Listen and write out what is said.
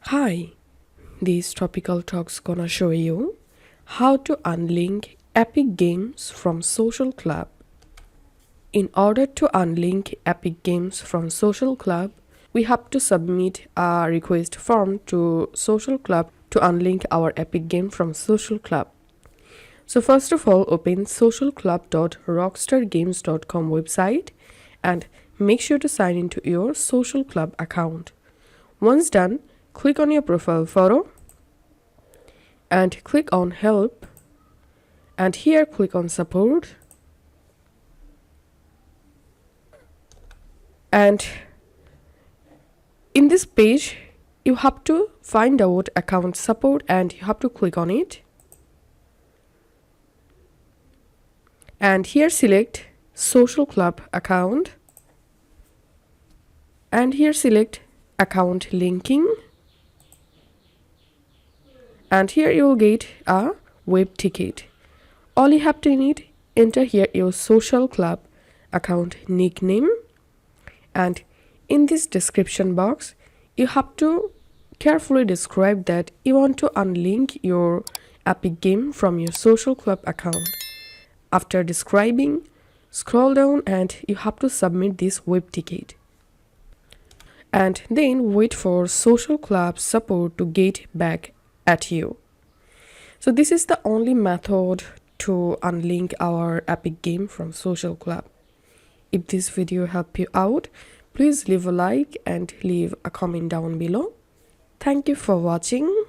Hi, this topical talk's gonna show you how to unlink Epic Games from Social Club. In order to unlink Epic Games from Social Club, we have to submit a request form to Social Club to unlink our Epic game from Social Club. So first of all, open socialclub.rockstargames.com website and make sure to sign into your Social Club account. Once done, click on your profile photo and click on help, and here click on support, and in this page you have to find out account support and you have to click on it, and here select social club account and here select account linking, and here you will get a web ticket. All you have to need, enter here your social club account nickname, and in this description box you have to carefully describe that you want to unlink your Epic game from your social club account. After describing, scroll down and you have to submit this web ticket, and then wait for social club support to get back at you. So this is the only method to unlink our Epic game from social club. If this video helped you out, please leave a like and leave a comment down below. Thank you for watching.